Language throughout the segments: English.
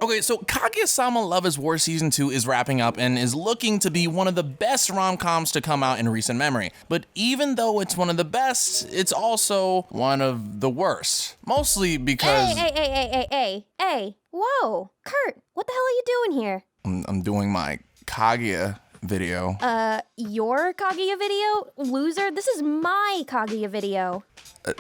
Okay, so Kaguya-sama Love is War Season 2 is wrapping up and is looking to be one of the best rom-coms to come out in recent memory. But even though it's one of the best, it's also one of the worst. Mostly because... Hey, whoa, Curt, what the hell are you doing here? I'm doing my Kaguya video. Your Kaguya video? Loser, this is my Kaguya video.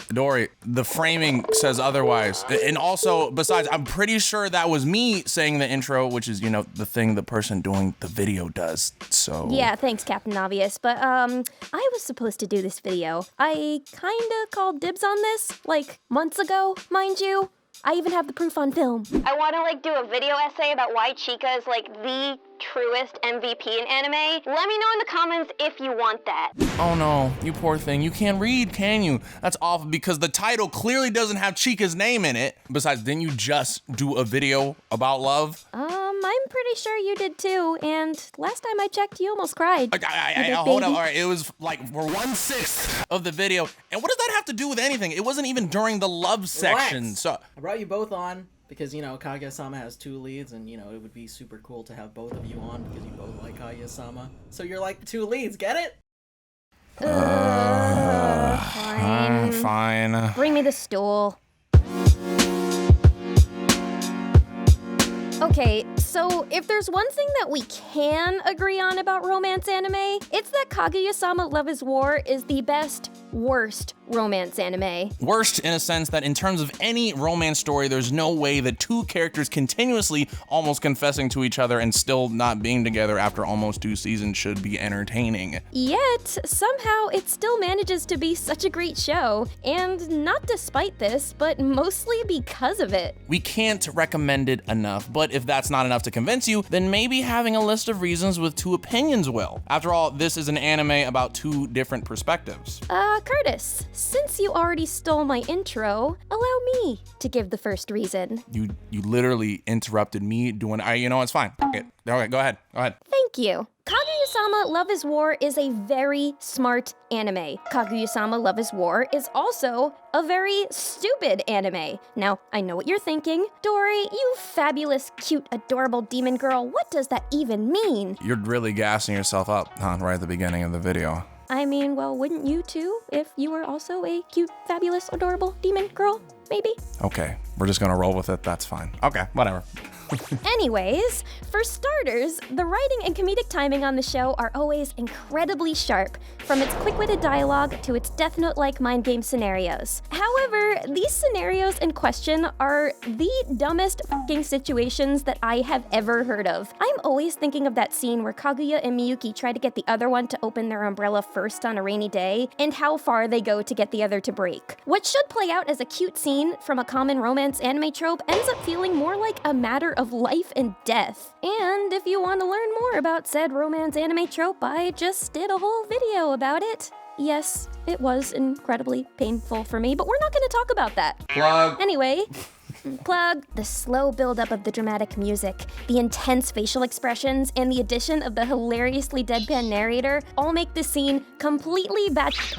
Dorrie, the framing says otherwise. And also, besides, I'm pretty sure that was me saying the intro, which is, you know, the thing the person doing the video does, so... Yeah, thanks, Captain Obvious, but, I was supposed to do this video. I kinda called dibs on this, like, months ago, mind you. I even have the proof on film. I wanna, do a video essay about why Chica is, the truest MVP in anime. Let me know in the comments if you want that. Oh no, you poor thing. You can't read, can you? That's awful because the title clearly doesn't have Chica's name in it. Besides, didn't you just do a video about love? I'm pretty sure you did too, and last time I checked, you almost cried. Hold up, all right, it was we're 1/6 of the video, and what does that have to do with anything? It wasn't even during the love section, Relax. so... I brought you both on because, Kaguya-sama has 2 leads, and, it would be super cool to have both of you on because you both like Kaguya-sama. So you're like 2 leads, get it? Fine. Bring me the stool. Okay, so if there's one thing that we can agree on about romance anime, it's that Kaguya-sama Love is War is the best, worst romance anime. Worst in a sense that in terms of any romance story, there's no way that 2 characters continuously almost confessing to each other and still not being together after almost 2 seasons should be entertaining. Yet, somehow it still manages to be such a great show, and not despite this, but mostly because of it. We can't recommend it enough, but if that's not enough to convince you, then maybe having a list of reasons with 2 opinions will. After all, this is an anime about 2 different perspectives. Curtis, since you already stole my intro, allow me to give the first reason. You literally interrupted me doing... it's fine. Okay, go ahead. Thank you. Kaguya-sama Love is War is a very smart anime. Kaguya-sama Love is War is also a very stupid anime. Now, I know what you're thinking. Dorrie, you fabulous, cute, adorable demon girl, what does that even mean? You're really gassing yourself up, right at the beginning of the video. I mean, well, wouldn't you too, if you were also a cute, fabulous, adorable demon girl, maybe? Okay, we're just gonna roll with it, that's fine. Okay, whatever. Anyways, for starters, the writing and comedic timing on the show are always incredibly sharp, from its quick-witted dialogue to its Death Note-like mind game scenarios. However, these scenarios in question are the dumbest fucking situations that I have ever heard of. I'm always thinking of that scene where Kaguya and Miyuki try to get the other one to open their umbrella first on a rainy day, and how far they go to get the other to break. What should play out as a cute scene from a common romance anime trope ends up feeling more like a matter of life and death. And if you want to learn more about said romance anime trope, I just did a whole video about it. Yes, it was incredibly painful for me, but we're not going to talk about that. Plug. Anyway, plug. The slow buildup of the dramatic music, the intense facial expressions, and the addition of the hilariously deadpan narrator all make this scene completely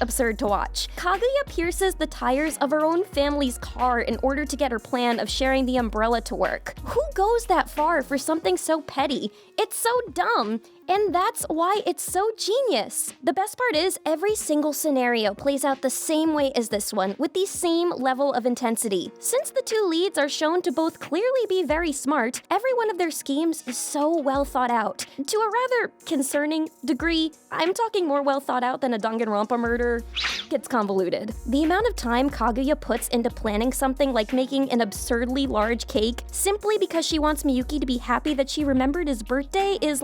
absurd to watch. Kaguya pierces the tires of her own family's car in order to get her plan of sharing the umbrella to work. Who goes that far for something so petty? It's so dumb. And that's why it's so genius. The best part is, every single scenario plays out the same way as this one, with the same level of intensity. Since the 2 leads are shown to both clearly be very smart, every one of their schemes is so well thought out. To a rather concerning degree, I'm talking more well thought out than a Danganronpa murder gets convoluted. The amount of time Kaguya puts into planning something like making an absurdly large cake simply because she wants Miyuki to be happy that she remembered his birthday is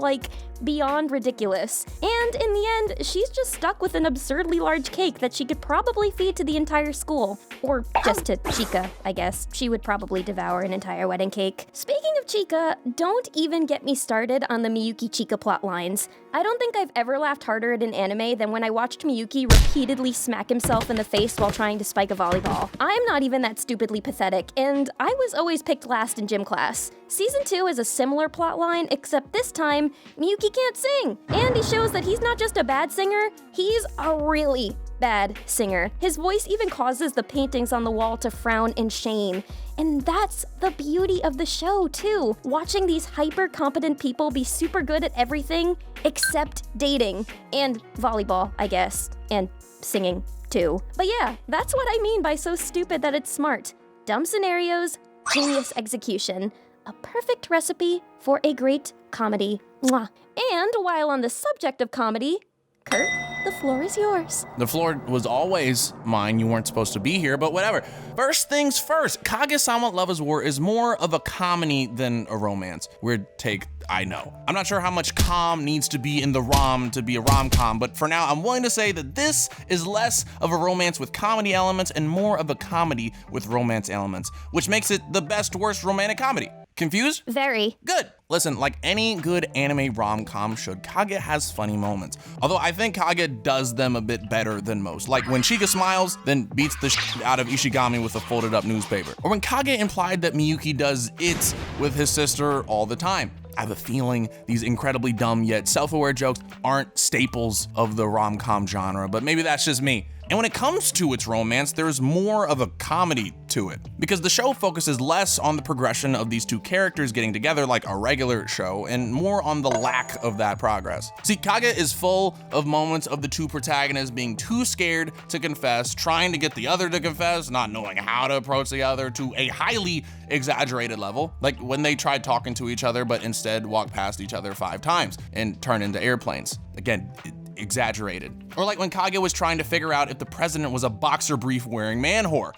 beyond ridiculous. And in the end, she's just stuck with an absurdly large cake that she could probably feed to the entire school. Or just to Chica, I guess. She would probably devour an entire wedding cake. Speaking of Chica, don't even get me started on the Miyuki-Chica plot lines. I don't think I've ever laughed harder at an anime than when I watched Miyuki repeatedly smack himself in the face while trying to spike a volleyball. I'm not even that stupidly pathetic, and I was always picked last in gym class. Season 2 is a similar plotline, except this time, Miyuki can't sing. And he shows that he's not just a bad singer, he's a really, bad singer. His voice even causes the paintings on the wall to frown in shame. And that's the beauty of the show, too. Watching these hyper-competent people be super good at everything except dating. And volleyball, I guess. And singing, too. But yeah, that's what I mean by so stupid that it's smart. Dumb scenarios, genius execution. A perfect recipe for a great comedy. Mwah. And while on the subject of comedy, Curt, the floor is yours. The floor was always mine. You weren't supposed to be here, but whatever. First things first, Kaguya-sama Love is War is more of a comedy than a romance. Weird take, I know. I'm not sure how much com needs to be in the rom to be a rom-com, but for now, I'm willing to say that this is less of a romance with comedy elements and more of a comedy with romance elements, which makes it the best worst romantic comedy. Confused? Very. Good. Listen, like any good anime rom-com should, Kaguya has funny moments. Although I think Kaguya does them a bit better than most. Like when Chika smiles, then beats the shit out of Ishigami with a folded up newspaper. Or when Kaguya implied that Miyuki does it with his sister all the time. I have a feeling these incredibly dumb yet self-aware jokes aren't staples of the rom-com genre, but maybe that's just me. And when it comes to its romance, there's more of a comedy to it, because the show focuses less on the progression of these two characters getting together like a regular show, and more on the lack of that progress. See, Kaguya is full of moments of the two protagonists being too scared to confess, trying to get the other to confess, not knowing how to approach the other to a highly exaggerated level, like when they tried talking to each other but instead walked past each other 5 times and turned into airplanes. Again, exaggerated. Or like when Kaguya was trying to figure out if the president was a boxer brief wearing man whore.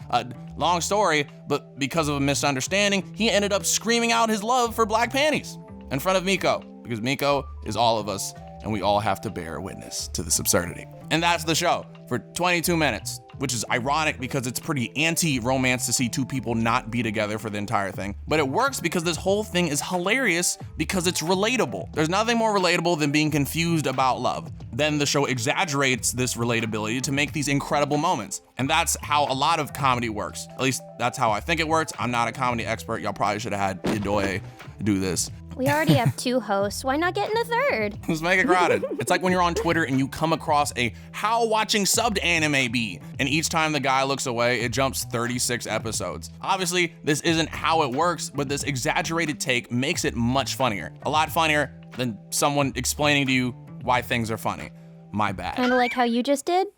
Long story, but because of a misunderstanding, he ended up screaming out his love for black panties in front of Miko, because Miko is all of us and we all have to bear witness to this absurdity. And that's the show for 22 minutes, which is ironic because it's pretty anti-romance to see two people not be together for the entire thing. But it works because this whole thing is hilarious because it's relatable. There's nothing more relatable than being confused about love. Then the show exaggerates this relatability to make these incredible moments. And that's how a lot of comedy works. At least that's how I think it works. I'm not a comedy expert. Y'all probably should have had Idoye do this. We already have 2 hosts. Why not get in a third? Let's make it crowded. It's like when you're on Twitter and you come across a how watching subbed anime be, and each time the guy looks away, it jumps 36 episodes. Obviously, this isn't how it works, but this exaggerated take makes it much funnier. A lot funnier than someone explaining to you why things are funny. My bad. Kind of like how you just did?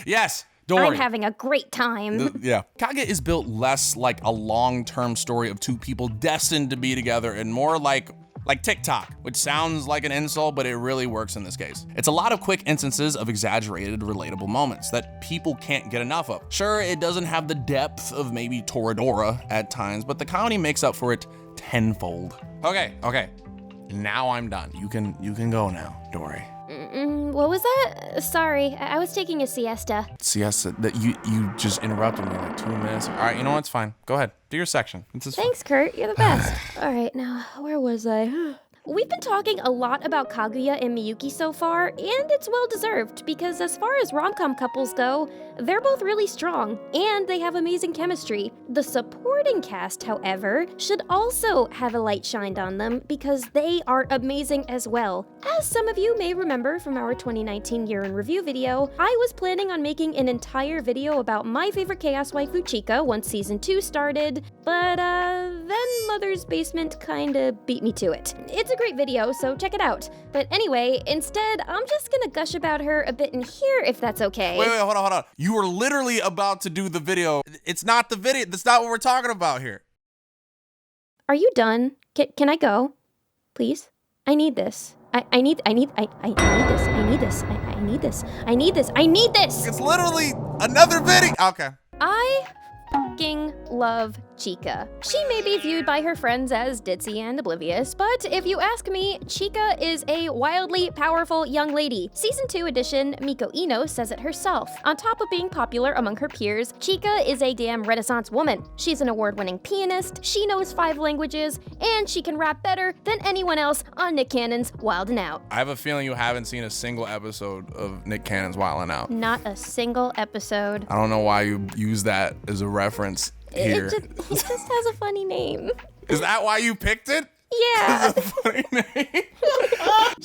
Yes. Dorrie. I'm having a great time. Yeah. Kaguya is built less like a long-term story of two people destined to be together and more like TikTok, which sounds like an insult, but it really works in this case. It's a lot of quick instances of exaggerated, relatable moments that people can't get enough of. Sure, it doesn't have the depth of maybe Toradora at times, but the comedy makes up for it tenfold. Okay. Now I'm done. You can go now, Dorrie. What was that? Sorry, I was taking a siesta. Siesta? That you just interrupted me like 2 minutes. All right, you know what? It's fine. Go ahead. Do your section. Thanks, Curt. You're the best. All right, now, where was I? We've been talking a lot about Kaguya and Miyuki so far, and it's well-deserved, because as far as rom-com couples go, they're both really strong, and they have amazing chemistry. The supporting cast, however, should also have a light shined on them, because they are amazing as well. As some of you may remember from our 2019 year in review video, I was planning on making an entire video about my favorite chaos waifu Chika once season 2 started, but then Mother's Basement kinda beat me to it. It's a great video, so check it out. But anyway, instead, I'm just gonna gush about her a bit in here, if that's okay. Wait, hold on. You were literally about to do the video. It's not the video. That's not what we're talking about here. Are you done? Can I go? Please? I need this. I need this. It's literally another video. Okay. I fucking love Chika. She may be viewed by her friends as ditzy and oblivious, but if you ask me, Chika is a wildly powerful young lady. Season 2 edition Miko Ino says it herself. On top of being popular among her peers, Chika is a damn Renaissance woman. She's an award-winning pianist, she knows 5 languages, and she can rap better than anyone else on Nick Cannon's Wild 'N Out. I have a feeling you haven't seen a single episode of Nick Cannon's Wild 'N Out. Not a single episode. I don't know why you use that as a reference here. He just has a funny name. Is that why you picked it? Yeah. It's a funny name.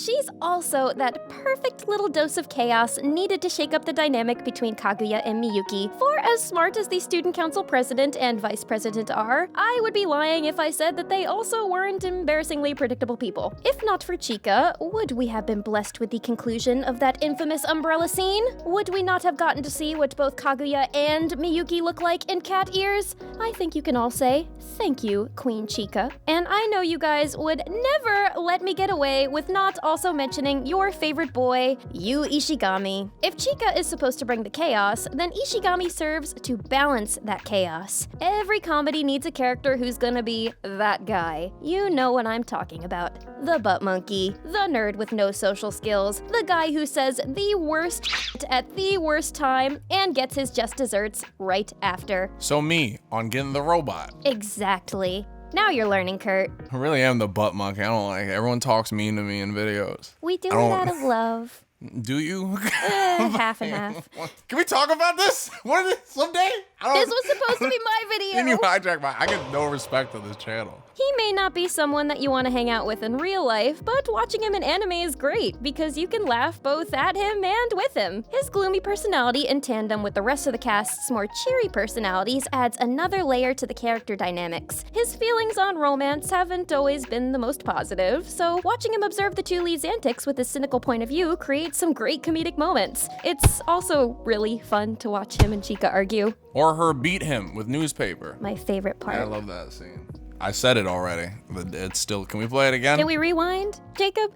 She's also that perfect little dose of chaos needed to shake up the dynamic between Kaguya and Miyuki. For as smart as the student council president and vice president are, I would be lying if I said that they also weren't embarrassingly predictable people. If not for Chika, would we have been blessed with the conclusion of that infamous umbrella scene? Would we not have gotten to see what both Kaguya and Miyuki look like in cat ears? I think you can all say, thank you, Queen Chika. And I know you guys would never let me get away with not also mentioning your favorite boy, Yu Ishigami. If Chika is supposed to bring the chaos, then Ishigami serves to balance that chaos. Every comedy needs a character who's gonna be that guy. You know what I'm talking about. The butt monkey, the nerd with no social skills, the guy who says the worst at the worst time and gets his just desserts right after. So me, on Getting the Robot. Exactly. Now you're learning, Curt. I really am the butt monkey. I don't like it. Everyone talks mean to me in videos. We do it out of love. Do you? Half and half. Can we talk about this? One of this someday? This was supposed to be my video. Then you hijack I get no respect on this channel. He may not be someone that you want to hang out with in real life, but watching him in anime is great because you can laugh both at him and with him. His gloomy personality in tandem with the rest of the cast's more cheery personalities adds another layer to the character dynamics. His feelings on romance haven't always been the most positive, so watching him observe the two leads' antics with a cynical point of view creates some great comedic moments. It's also really fun to watch him and Chika argue. Or her beat him with newspaper. My favorite part. I love that scene. I said it already, but it's still, can we play it again? Can we rewind, Jacob?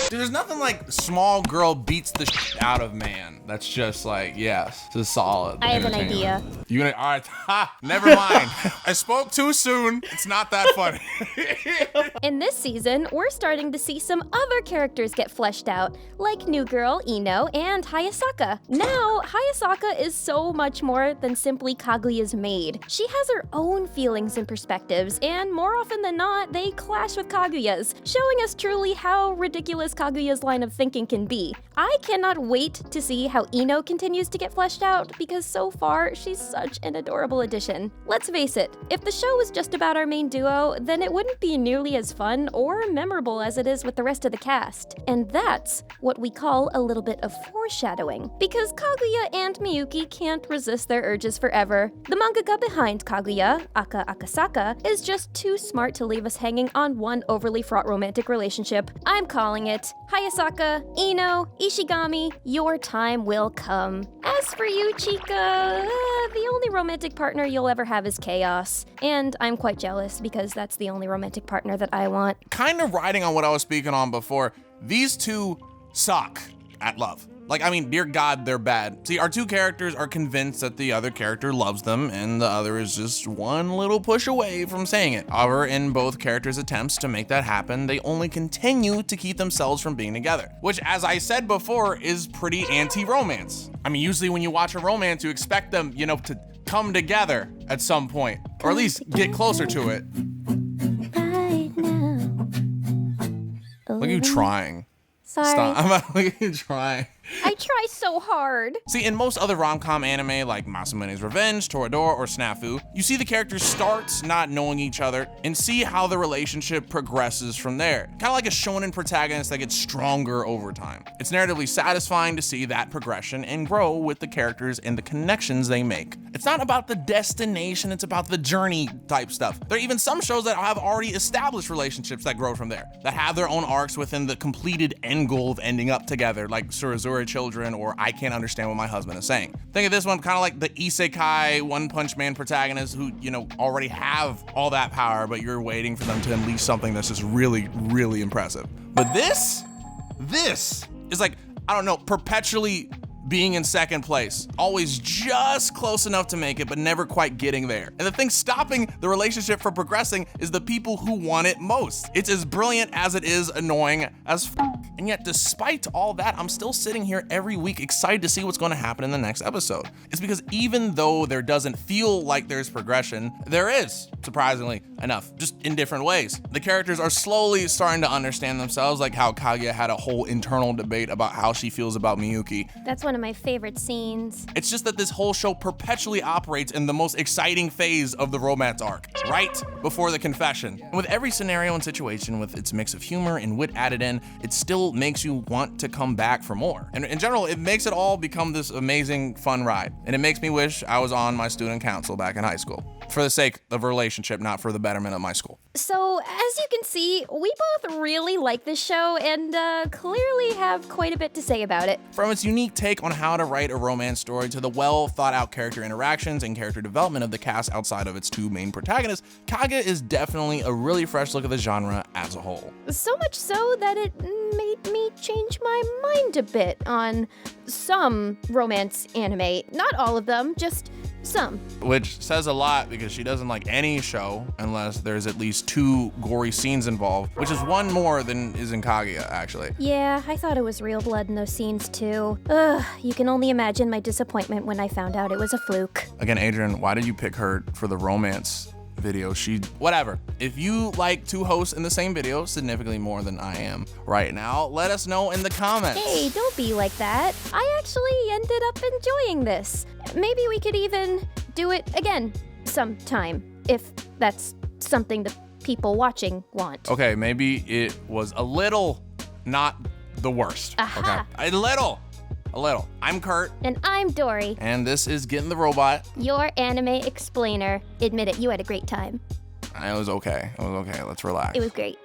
Dude, there's nothing like small girl beats the shit out of man. That's just like, yes, this is solid. I have an idea. You gonna, all right, ha, never mind. I spoke too soon. It's not that funny. In this season, we're starting to see some other characters get fleshed out, like new girl Ino and Hayasaka. Now, Hayasaka is so much more than simply Kaguya's maid. She has her own feelings and perspectives, and more often than not, they clash with Kaguya's, showing us truly how ridiculous Kaguya's line of thinking can be. I cannot wait to see how Ino continues to get fleshed out, because so far, she's such an adorable addition. Let's face it, if the show was just about our main duo, then it wouldn't be nearly as fun or memorable as it is with the rest of the cast. And that's what we call a little bit of foreshadowing, because Kaguya and Miyuki can't resist their urges forever. The mangaka behind Kaguya, Aka Akasaka, is just too smart to leave us hanging on one overly fraught romantic relationship. I'm calling it. Hayasaka, Ino, Ishigami, your time will come. As for you, Chika, the only romantic partner you'll ever have is chaos. And I'm quite jealous because that's the only romantic partner that I want. Kind of riding on what I was speaking on before, these two suck at love. Like, I mean, dear God, they're bad. See, our two characters are convinced that the other character loves them, and the other is just one little push away from saying it. However, in both characters' attempts to make that happen, they only continue to keep themselves from being together, which, as I said before, is pretty anti-romance. I mean, usually when you watch a romance, you expect them, you know, to come together at some point, or at least get closer to it. Right now. Look at you trying. Sorry. Stop. Look at you trying. I try so hard. See, in most other rom-com anime like Masumene's Revenge, Toradora, or Snafu, you see the characters start not knowing each other and see how the relationship progresses from there. Kind of like a shonen protagonist that gets stronger over time. It's narratively satisfying to see that progression and grow with the characters and the connections they make. It's not about the destination, it's about the journey type stuff. There are even some shows that have already established relationships that grow from there, that have their own arcs within the completed end goal of ending up together, like Surazuri Children or I Can't Understand What My Husband Is Saying. Think of this one kind of like the isekai One Punch Man protagonists who, you know, already have all that power, but you're waiting for them to unleash something that's just really, really impressive. But this is like, I don't know, perpetually being in second place, always just close enough to make it, but never quite getting there. And the thing stopping the relationship from progressing is the people who want it most. It's as brilliant as it is annoying as and yet despite all that, I'm still sitting here every week excited to see what's going to happen in the next episode. It's because even though there doesn't feel like there's progression, there is. surprisingly enough, just in different ways. The characters are slowly starting to understand themselves, like how Kaguya had a whole internal debate about how she feels about Miyuki. That's one of my favorite scenes. It's just that this whole show perpetually operates in the most exciting phase of the romance arc, right before the confession. And with every scenario and situation with its mix of humor and wit added in, it still makes you want to come back for more. And in general, it makes it all become this amazing, fun ride. And it makes me wish I was on my student council back in high school. For the sake of a relationship, not for the betterment of my school. So, as you can see, we both really like this show and clearly have quite a bit to say about it. From its unique take on how to write a romance story to the well thought out character interactions and character development of the cast outside of its two main protagonists, Kaguya is definitely a really fresh look at the genre as a whole. So much so that it made me change my mind a bit on some romance anime. Not all of them, just some. Which says a lot because she doesn't like any show unless there's at least 2 gory scenes involved, which is 1 more than is in Kaguya, actually. Yeah, I thought it was real blood in those scenes too. Ugh, you can only imagine my disappointment when I found out it was a fluke. Again, Adrian, why did you pick her for the romance video? Whatever. If you like 2 hosts in the same video significantly more than I am right now, let us know in the comments. Hey, don't be like that. I actually ended up enjoying this. Maybe we could even do it again sometime, if that's something the people watching want. Okay, maybe it was a little not the worst. Aha. Okay, a little. I'm Curt. And I'm Dorrie, And this is Getting the Robot. your anime explainer. Admit it, you had a great time. It was okay. Let's relax. It was great.